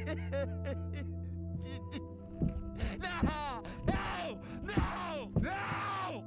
No! No! No! No!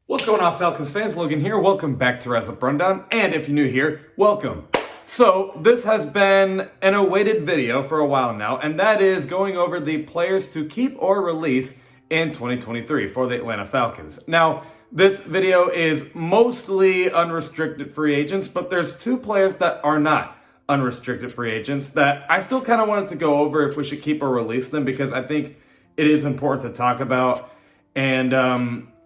What's going on, Falcons fans? Logan here. Welcome back to Rise Up Rundown, and if you're new here, welcome. So, this has been an awaited video for a while now, and that is going over the players to keep or release in 2023 for the Atlanta Falcons. Now, this video is mostly unrestricted free agents, but there's two players that are not unrestricted free agents that I still kind of wanted to go over if we should keep or release them, because I think it is important to talk about. And,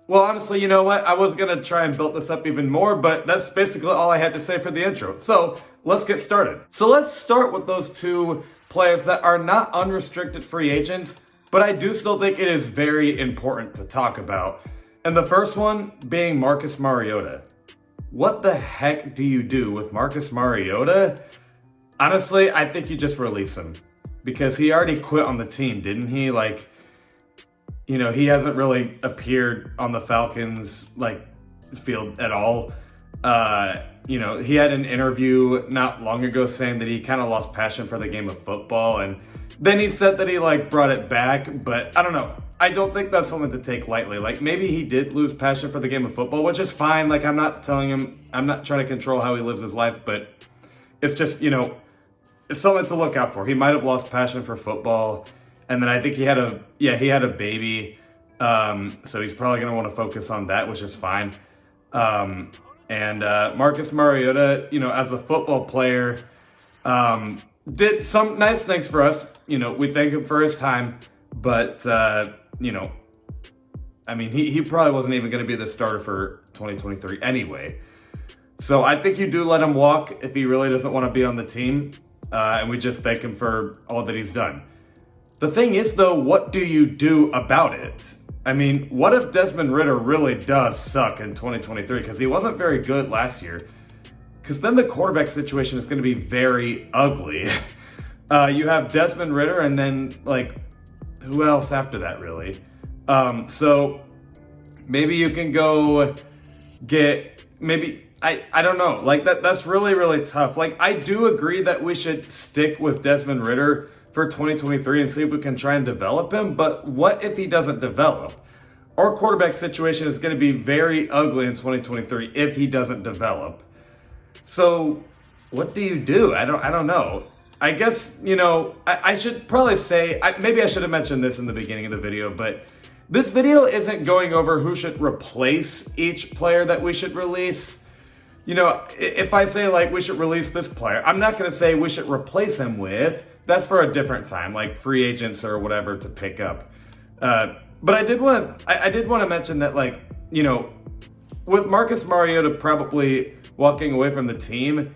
well, honestly, you know what? I was going to try and build this up even more, but that's basically all I had to say for the intro. So let's get started. So let's start with those two players that are not unrestricted free agents, but I do still think it is very important to talk about. And the first one being Marcus Mariota. What the heck do you do with Marcus Mariota? Honestly, I think you just release him, because he already quit on the team, didn't he? Like, you know, he hasn't really appeared on the Falcons field at all. You know, he had an interview not long ago saying that he kind of lost passion for the game of football, and then he said that he brought it back, but I don't know. I don't think that's something to take lightly. Like, maybe he did lose passion for the game of football, which is fine. Like, I'm not telling him, I'm not trying to control how he lives his life, but it's just, you know, it's something to look out for. He might have lost passion for football. And then I think he had a baby, so he's probably going to want to focus on that, which is fine. And Marcus Mariota, you know, as a football player, did some nice things for us. You know, we thank him for his time, but, you know, I mean, he probably wasn't even going to be the starter for 2023 anyway. So I think you do let him walk if he really doesn't want to be on the team, and we just thank him for all that he's done. The thing is, though, what do you do about it? I mean, what if Desmond Ridder really does suck in 2023? Because he wasn't very good last year. Because then the quarterback situation is going to be very ugly. You have Desmond Ridder, and then, who else after that, really? So maybe you can go get, I don't know. That's really, really tough. I do agree that we should stick with Desmond Ridder for 2023 and see if we can try and develop him. But what if he doesn't develop? Our quarterback situation is going to be very ugly in 2023 if he doesn't develop. So what do you do? I don't know. I guess, you know, I should probably say, maybe I should have mentioned this in the beginning of the video, but this video isn't going over who should replace each player that we should release. You know, if I say we should release this player, I'm not going to say we should replace him with. That's for a different time, like free agents or whatever to pick up. But I did want to mention that, you know, with Marcus Mariota probably walking away from the team,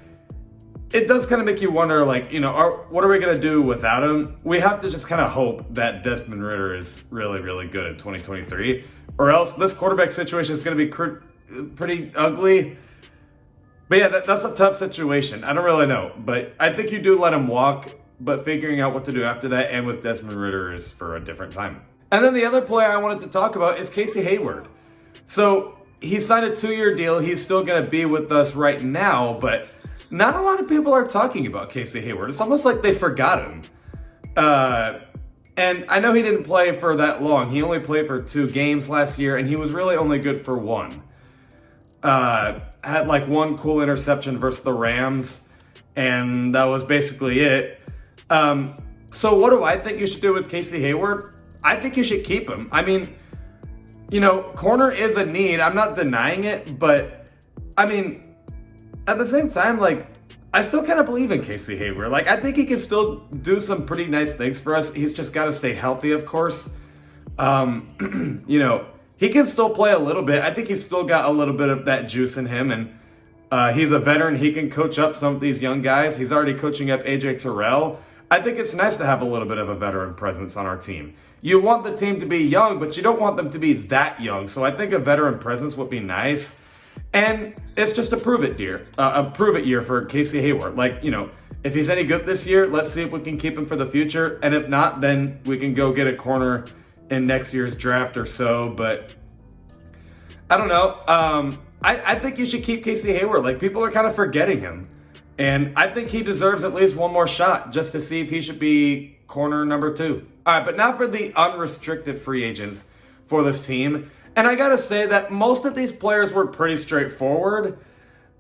it does kind of make you wonder, you know, what are we going to do without him? We have to just kind of hope that Desmond Ridder is really, really good in 2023, or else this quarterback situation is going to be pretty ugly. But yeah, that's a tough situation. I don't really know, but I think you do let him walk. But figuring out what to do after that and with Desmond Ridder is for a different time. And then the other player I wanted to talk about is Casey Hayward. So he signed a 2-year deal. He's still going to be with us right now, but not a lot of people are talking about Casey Hayward. It's almost like they forgot him. And I know he didn't play for that long. He only played for 2 games last year, and he was really only good for 1. Had 1 cool interception versus the Rams, and that was basically it. So what do I think you should do with Casey Hayward? I think you should keep him. I mean, you know, corner is a need. I'm not denying it, but I mean, at the same time, I still kind of believe in Casey Hayward. I think he can still do some pretty nice things for us. He's just got to stay healthy, of course. You know, he can still play a little bit. I think he's still got a little bit of that juice in him, and he's a veteran. He can coach up some of these young guys. He's already coaching up AJ Terrell. I think it's nice to have a little bit of a veteran presence on our team. You want the team to be young, but you don't want them to be that young. So I think a veteran presence would be nice. And it's just a prove it year for Casey Hayward. Like, you know, if he's any good this year, let's see if we can keep him for the future. And if not, then we can go get a corner in next year's draft or so. But I don't know. I think you should keep Casey Hayward. Like, people are kind of forgetting him. And I think he deserves at least one more shot just to see if he should be corner number 2. All right, but now for the unrestricted free agents for this team. And I got to say that most of these players were pretty straightforward.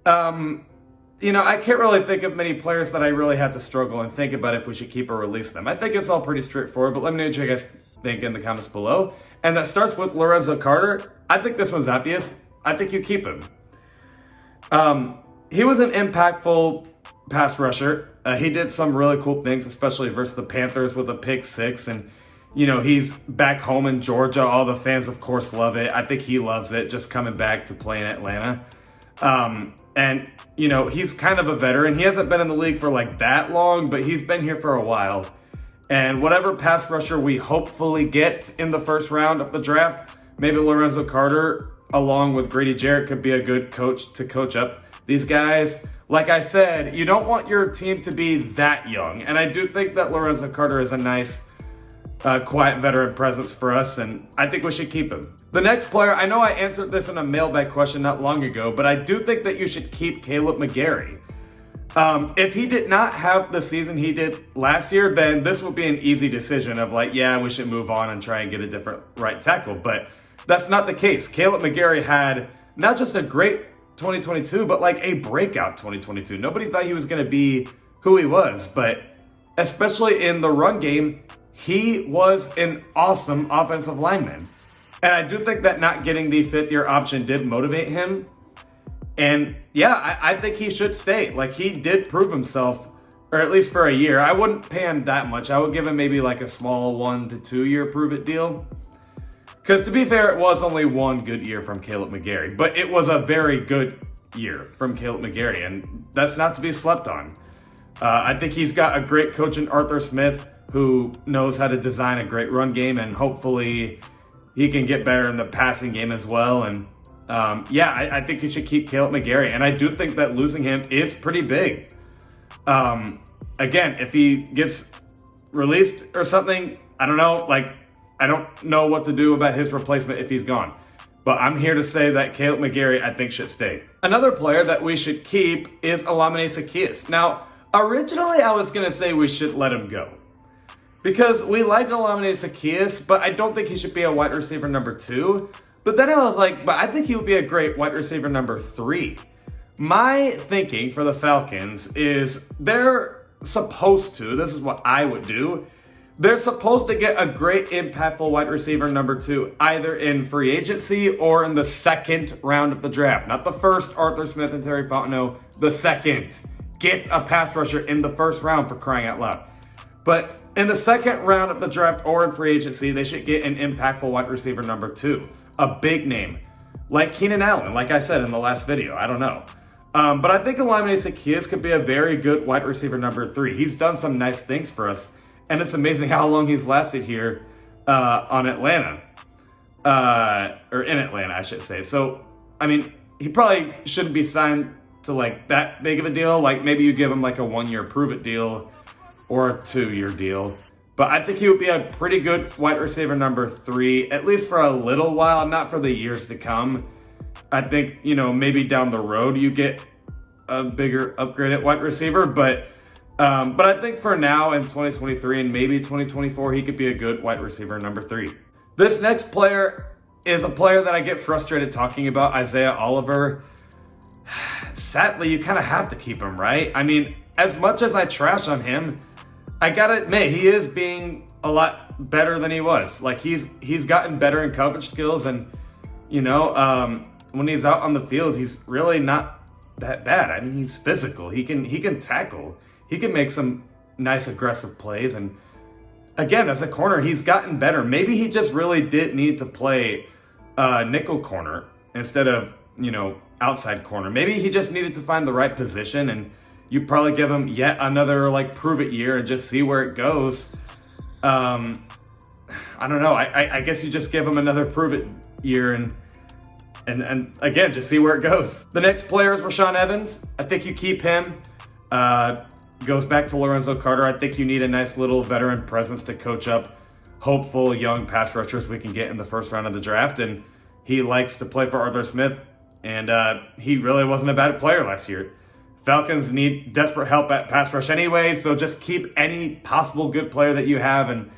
You know, I can't really think of many players that I really had to struggle and think about if we should keep or release them. I think it's all pretty straightforward, but let me know what you guys think in the comments below. And that starts with Lorenzo Carter. I think this one's obvious. I think you keep him. He was an impactful pass rusher. He did some really cool things, especially versus the Panthers with a pick 6. And, you know, he's back home in Georgia. All the fans, of course, love it. I think he loves it, just coming back to play in Atlanta. And, you know, he's kind of a veteran. He hasn't been in the league for like that long, but he's been here for a while. And whatever pass rusher we hopefully get in the first round of the draft, maybe Lorenzo Carter, along with Grady Jarrett, could be a good coach to coach up these guys. Like I said, you don't want your team to be that young. And I do think that Lorenzo Carter is a nice, quiet veteran presence for us, and I think we should keep him. The next player, I know I answered this in a mailbag question not long ago, but I do think that you should keep Caleb McGarry. If he did not have the season he did last year, then this would be an easy decision of like, yeah, we should move on and try and get a different right tackle. But that's not the case. Caleb McGarry had not just a great 2022, but like a breakout 2022. Nobody thought he was going to be who he was, but especially in the run game, he was an awesome offensive lineman. And I do think that not getting the 5th-year option did motivate him. And yeah, I think he should stay. Like, he did prove himself, or at least for a year. I wouldn't pay him that much. I would give him maybe like a small 1 to 2 year prove it deal. Because to be fair, it was only one good year from Caleb McGarry, but it was a very good year from Caleb McGarry, and that's not to be slept on. I think he's got a great coach in Arthur Smith who knows how to design a great run game, and hopefully he can get better in the passing game as well. And yeah, I think you should keep Caleb McGarry, and I do think that losing him is pretty big. Again, if he gets released or something, I don't know, like, I don't know what to do about his replacement if he's gone. But I'm here to say that Caleb McGarry, I think, should stay. Another player that we should keep is Olamide Zaccheaus. Now, originally I was going to say we should let him go, because we like Olamide Zaccheaus, but I don't think he should be a wide receiver number 2. But then I was like, but I think he would be a great wide receiver number 3. My thinking for the Falcons is they're supposed to, this is what I would do, they're supposed to get a great impactful wide receiver number 2, either in free agency or in the 2nd round of the draft. Not the first, Arthur Smith and Terry Fontenot, the 2nd. Get a pass rusher in the 1st round, for crying out loud. But in the 2nd round of the draft or in free agency, they should get an impactful wide receiver number 2. A big name. Like Keenan Allen, like I said in the last video. I don't know. But I think Olamide Zaccheaus could be a very good wide receiver number 3. He's done some nice things for us. And it's amazing how long he's lasted here on Atlanta. Or in Atlanta, I should say. So, I mean, he probably shouldn't be signed to like that big of a deal. Like, maybe you give him like a 1-year prove-it deal or a 2-year deal. But I think he would be a pretty good wide receiver number 3, at least for a little while, not for the years to come. I think, you know, maybe down the road you get a bigger upgraded wide receiver, but I think for now in 2023 and maybe 2024, he could be a good wide receiver number 3. This next player is a player that I get frustrated talking about, Isaiah Oliver. Sadly, you kind of have to keep him, right? I mean, as much as I trash on him, I gotta admit, he is being a lot better than he was. Like, he's gotten better in coverage skills, and, you know, when he's out on the field, he's really not that bad. I mean, he's physical. He can tackle. He can make some nice aggressive plays. And again, as a corner, he's gotten better. Maybe he just really did need to play nickel corner instead of, you know, outside corner. Maybe he just needed to find the right position, and you probably give him yet another like prove it year and just see where it goes. I don't know. I guess you just give him another prove it year, and And again, just see where it goes. The next player is Rashaan Evans. I think you keep him. Goes back to Lorenzo Carter. I think you need a nice little veteran presence to coach up hopeful young pass rushers we can get in the first round of the draft. And he likes to play for Arthur Smith. And he really wasn't a bad player last year. Falcons need desperate help at pass rush anyway, so just keep any possible good player that you have, and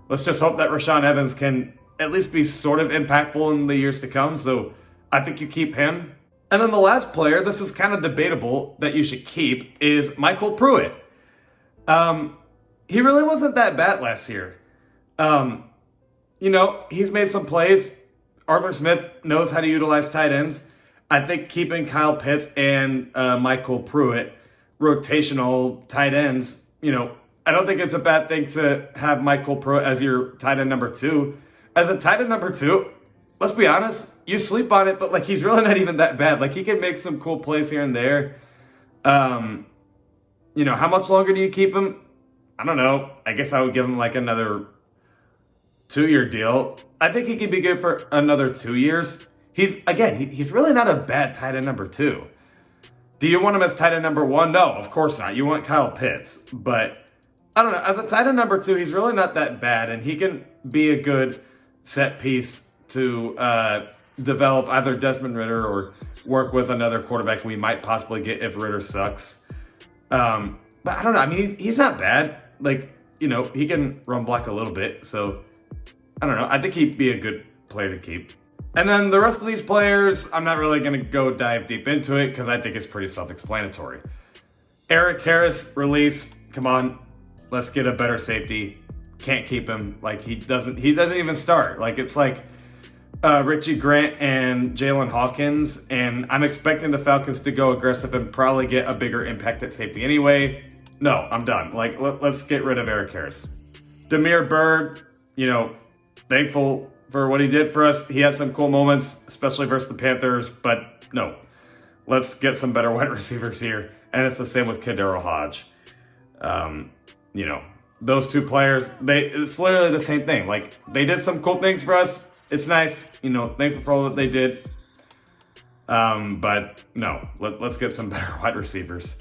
let's just hope that Rashaan Evans can at least be sort of impactful in the years to come, so I think you keep him. And then the last player, this is kind of debatable that you should keep, is Michael Pruitt. He really wasn't that bad last year. He's made some plays. Arthur Smith knows how to utilize tight ends. I think keeping Kyle Pitts and Michael Pruitt, rotational tight ends, I don't think it's a bad thing to have Michael Pruitt as your tight end number 2. As a tight end number 2, let's be honest, you sleep on it, but he's really not even that bad. He can make some cool plays here and there. How much longer do you keep him? I don't know. I guess I would give him another 2-year deal. I think he could be good for another 2 years. He's really not a bad tight end number 2. Do you want him as tight end number 1? No, of course not. You want Kyle Pitts. But, I don't know. As a tight end number 2, he's really not that bad. And he can be a good set piece to develop either Desmond Ridder or work with another quarterback we might possibly get if Ridder sucks. But I don't know. I mean, he's not bad. He can run block a little bit. So, I don't know. I think he'd be a good player to keep. And then the rest of these players, I'm not really going to go dive deep into it because I think it's pretty self-explanatory. Eric Harris, release. Come on, let's get a better safety. Can't keep him. He doesn't even start. It's Richie Grant and Jalen Hawkins, and I'm expecting the Falcons to go aggressive and probably get a bigger impact at safety anyway. No, I'm done. Let's get rid of Eric Harris. Damiere Byrd, thankful for what he did for us. He had some cool moments, especially versus the Panthers, but no. Let's get some better wide receivers here. And it's the same with Kadero Hodge. Those two players, it's literally the same thing. They did some cool things for us. It's nice, thankful for all that they did. But no, let's get some better wide receivers.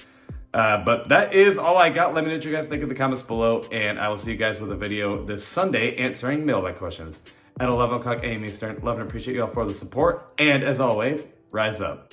But that is all I got. Let me know what you guys think in the comments below, and I will see you guys with a video this Sunday answering mailbag questions at 11 o'clock a.m. Eastern. Love and appreciate you all for the support. And as always, rise up.